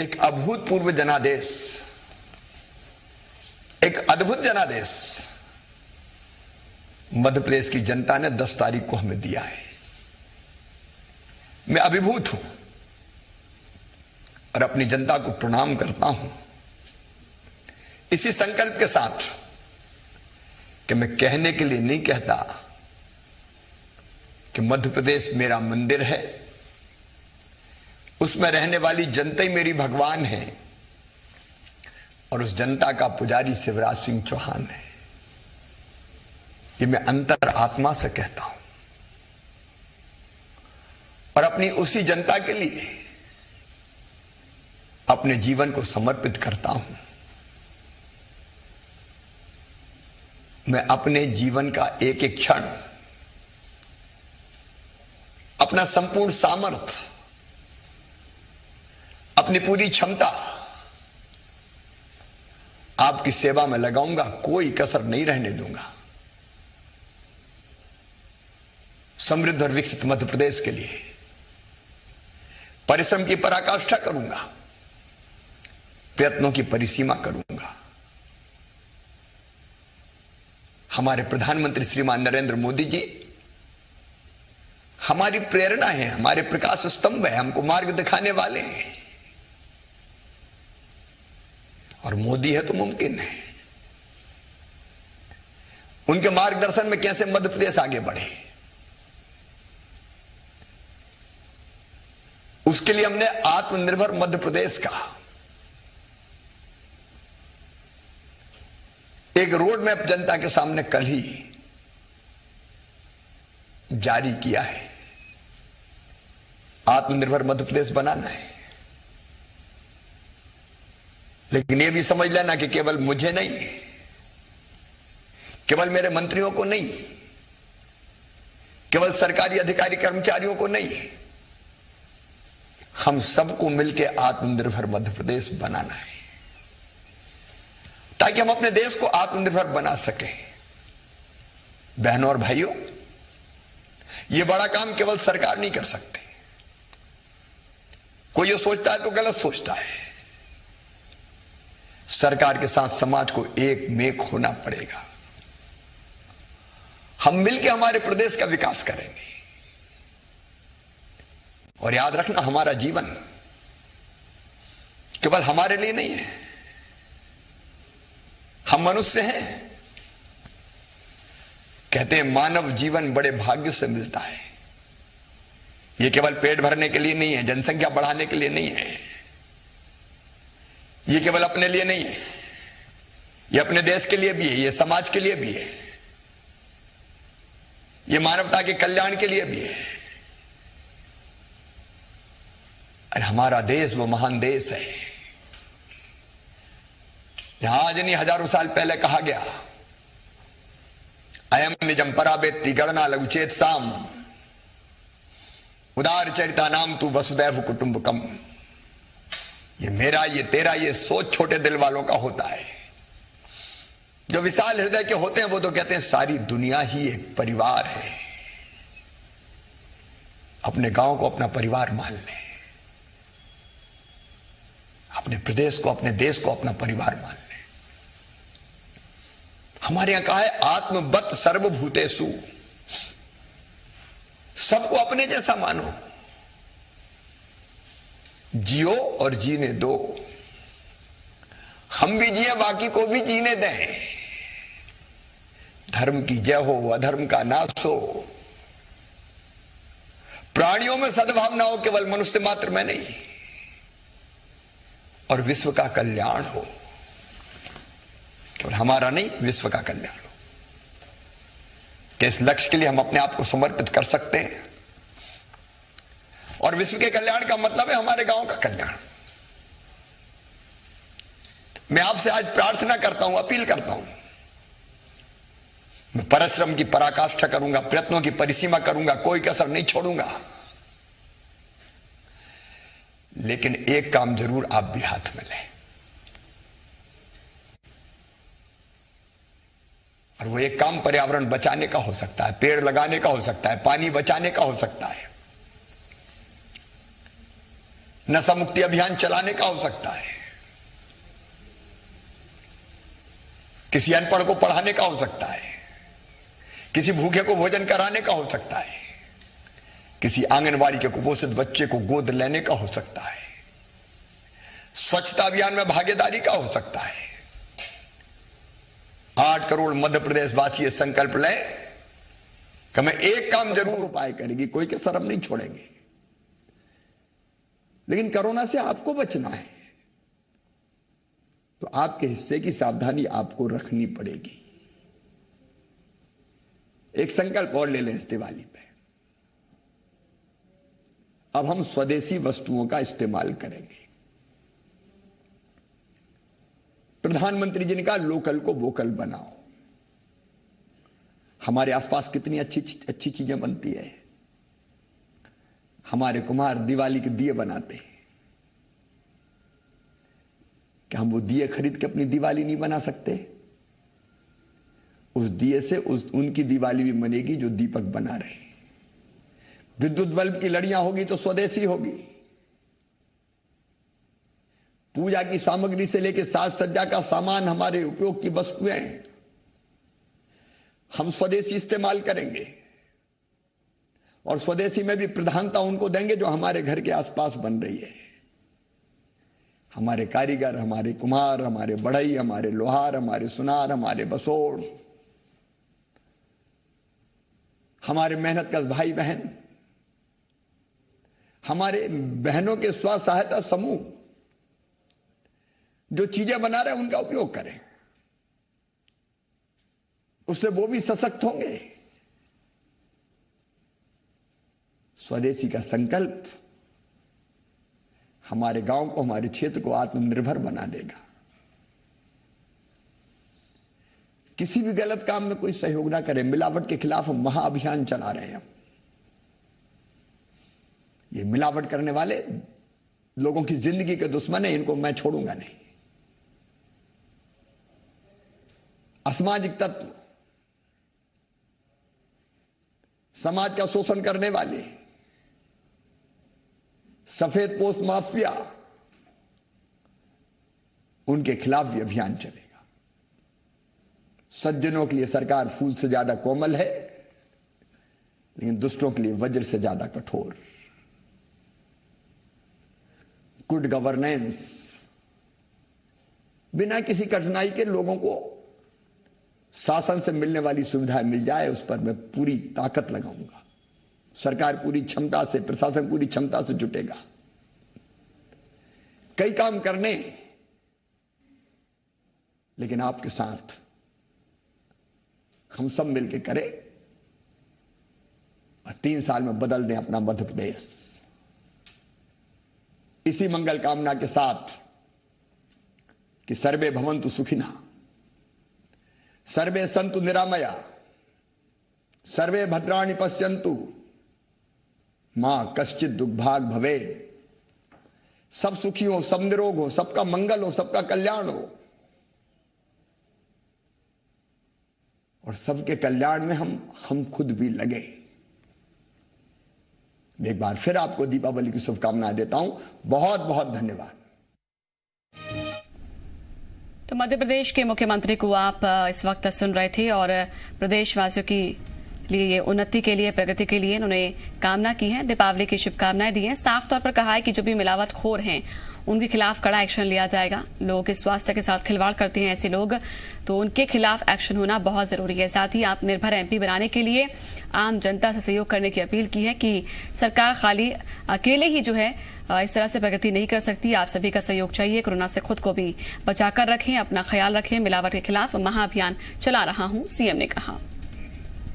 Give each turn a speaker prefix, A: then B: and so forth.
A: एक अभूतपूर्व जनादेश, एक अद्भुत जनादेश मध्य प्रदेश की जनता ने 10 तारीख को हमें दिया है। मैं अभिभूत हूं और अपनी जनता को प्रणाम करता हूं, इसी संकल्प के साथ कि मैं कहने के लिए नहीं कहता कि मध्य प्रदेश मेरा मंदिर है, उसमें रहने वाली जनता ही मेरी भगवान है और उस जनता का पुजारी शिवराज सिंह चौहान है। ये मैं अंतर आत्मा से कहता हूं और अपनी उसी जनता के लिए अपने जीवन को समर्पित करता हूं। मैं अपने जीवन का एक एक क्षण, अपना संपूर्ण सामर्थ्य, अपनी पूरी क्षमता आपकी सेवा में लगाऊंगा, कोई कसर नहीं रहने दूंगा। समृद्ध और विकसित मध्य प्रदेश के लिए परिश्रम की पराकाष्ठा करूंगा, प्रयत्नों की परिसीमा करूंगा। हमारे प्रधानमंत्री श्रीमान नरेंद्र मोदी जी हमारी प्रेरणा है, हमारे प्रकाश स्तंभ है, हमको मार्ग दिखाने वाले हैं और मोदी है तो मुमकिन है। उनके मार्गदर्शन में कैसे मध्य प्रदेश आगे बढ़े, उसके लिए हमने आत्मनिर्भर मध्य प्रदेश का एक रोड मैप जनता के सामने कल ही जारी किया है। आत्मनिर्भर मध्य प्रदेश बनाना है, लेकिन यह भी समझ लेना कि केवल मुझे नहीं, केवल मेरे मंत्रियों को नहीं, केवल सरकारी अधिकारी कर्मचारियों को नहीं, हम सबको मिलकर आत्मनिर्भर मध्य प्रदेश बनाना है ताकि हम अपने देश को आत्मनिर्भर बना सकें। बहनों और भाइयों, यह बड़ा काम केवल सरकार नहीं कर सकती। कोई ये सोचता है तो गलत सोचता है। सरकार के साथ समाज को एक मेक होना पड़ेगा। हम मिलकर हमारे प्रदेश का विकास करेंगे और याद रखना, हमारा जीवन केवल हमारे लिए नहीं है। हम मनुष्य हैं, कहते हैं मानव जीवन बड़े भाग्य से मिलता है। यह केवल पेट भरने के लिए नहीं है, जनसंख्या बढ़ाने के लिए नहीं है, यह केवल अपने लिए नहीं है, यह अपने देश के लिए भी है, यह समाज के लिए भी है, यह मानवता के कल्याण के लिए भी है। और हमारा देश वो महान देश है, यहां आज नहीं हजारों साल पहले कहा गया, अयम निजम पराबेत्ति गणना लघुचेत साम उदार चरिता नाम तू वसुदैव कुटुंबकम। ये मेरा, ये तेरा, ये सोच छोटे दिल वालों का होता है। जो विशाल हृदय के होते हैं वो तो कहते हैं सारी दुनिया ही एक परिवार है। अपने गांव को अपना परिवार मान लें, अपने प्रदेश को, अपने देश को अपना परिवार मान लें। हमारे यहां कहा है आत्मवत् सर्वभूतेषु, सबको अपने जैसा मानो, जियो और जीने दो। हम भी जिए, बाकी को भी जीने दें। धर्म की जय हो, अधर्म का नाश हो, प्राणियों में सद्भावना हो, केवल मनुष्य मात्र में नहीं, और विश्व का कल्याण हो। केवल हमारा नहीं, विश्व का कल्याण हो। कि इस लक्ष्य के लिए हम अपने आप को समर्पित कर सकते हैं। और विश्व के कल्याण का मतलब है हमारे गांव का कल्याण। मैं आपसे आज प्रार्थना करता हूं, अपील करता हूं, मैं परिश्रम की पराकाष्ठा करूंगा, प्रयत्नों की परिसीमा करूंगा, कोई कसर नहीं छोड़ूंगा। लेकिन एक काम जरूर आप भी हाथ में लें, और वो एक काम पर्यावरण बचाने का हो सकता है, पेड़ लगाने का हो सकता है, पानी बचाने का हो सकता है, नशा मुक्ति अभियान चलाने का हो सकता है, किसी अनपढ़ को पढ़ाने का हो सकता है, किसी भूखे को भोजन कराने का हो सकता है, किसी आंगनवाड़ी के कुपोषित बच्चे को गोद लेने का हो सकता है, स्वच्छता अभियान में भागीदारी का हो सकता है। 8 करोड़ मध्य प्रदेश वासी संकल्प लें कि मैं एक काम जरूर उपाय करेगी, कोई के शर्म नहीं छोड़ेंगे, लेकिन कोरोना से आपको बचना है तो आपके हिस्से की सावधानी आपको रखनी पड़ेगी। एक संकल्प और ले लें इस दिवाली पे, अब हम स्वदेशी वस्तुओं का इस्तेमाल करेंगे। प्रधानमंत्री जी ने कहा लोकल को वोकल बनाओ। हमारे आसपास कितनी अच्छी चीजें बनती है। हमारे कुम्हार दिवाली के दिए बनाते हैं, क्या हम वो दिए खरीद के अपनी दिवाली नहीं बना सकते? उस दिए से उनकी दिवाली भी बनेगी जो दीपक बना रहे हैं। विद्युत बल्ब की लड़ियां होगी तो स्वदेशी होगी। पूजा की सामग्री से लेकर साज सज्जा का सामान, हमारे उपयोग की वस्तुएं हम स्वदेशी इस्तेमाल करेंगे और स्वदेशी में भी प्रधानता उनको देंगे जो हमारे घर के आसपास बन रही है। हमारे कारीगर, हमारे कुम्हार, हमारे बढ़ई, हमारे लोहार, हमारे सुनार, हमारे बसोड़, हमारे मेहनतकश भाई बहन, हमारे बहनों के स्व सहायता समूह जो चीजें बना रहे हैं उनका उपयोग करें, उससे वो भी सशक्त होंगे। स्वदेशी का संकल्प हमारे गांव को, हमारे क्षेत्र को आत्मनिर्भर बना देगा। किसी भी गलत काम में कोई सहयोग ना करे। मिलावट के खिलाफ हम महाअभियान चला रहे हैं। ये मिलावट करने वाले लोगों की जिंदगी के दुश्मन है, इनको मैं छोड़ूंगा नहीं। असामाजिक तत्व, समाज का शोषण करने वाले, सफेद पोस्ट माफिया, उनके खिलाफ भी अभियान चलेगा। सज्जनों के लिए सरकार फूल से ज्यादा कोमल है, लेकिन दुष्टों के लिए वज्र से ज्यादा कठोर। गुड गवर्नेंस, बिना किसी कठिनाई के लोगों को शासन से मिलने वाली सुविधाएं मिल जाए, उस पर मैं पूरी ताकत लगाऊंगा। सरकार पूरी क्षमता से, प्रशासन पूरी क्षमता से जुटेगा। कई काम करने, लेकिन आपके साथ हम सब मिलकर करें और 3 साल में बदल दें अपना मध्य प्रदेश। इसी मंगल कामना के साथ कि सर्वे भवन्तु सुखिनः, सर्वे सन्तु निरामया, सर्वे भद्राणि पश्यन्तु, मां कश्चित दुर्भाग भवेत्। सब सुखी हो, सब निरोग हो, सबका मंगल हो, सबका कल्याण हो और सबके कल्याण में हम खुद भी लगे। एक बार फिर आपको दीपावली की शुभकामनाएं देता हूं। बहुत बहुत धन्यवाद।
B: तो मध्य प्रदेश के मुख्यमंत्री को आप इस वक्त सुन रहे थे और प्रदेशवासियों की लिए उन्नति के लिए, प्रगति के लिए उन्होंने कामना की है, दीपावली की शुभकामनाएं दी हैं। साफ तौर पर कहा है कि जो भी मिलावटखोर हैं उनके खिलाफ कड़ा एक्शन लिया जाएगा। लोगों के स्वास्थ्य के साथ खिलवाड़ करते हैं ऐसे लोग, तो उनके खिलाफ एक्शन होना बहुत जरूरी है। साथ ही आत्मनिर्भर एमपी बनाने के लिए आम जनता से सहयोग करने की अपील की है कि सरकार खाली अकेले ही जो है इस तरह से प्रगति नहीं कर सकती। आप सभी का सहयोग चाहिए। कोरोना से खुद को भी बचाकर रखें, अपना ख्याल रखें। मिलावट के खिलाफ महाअभियान चला रहा हूं, सीएम ने कहा।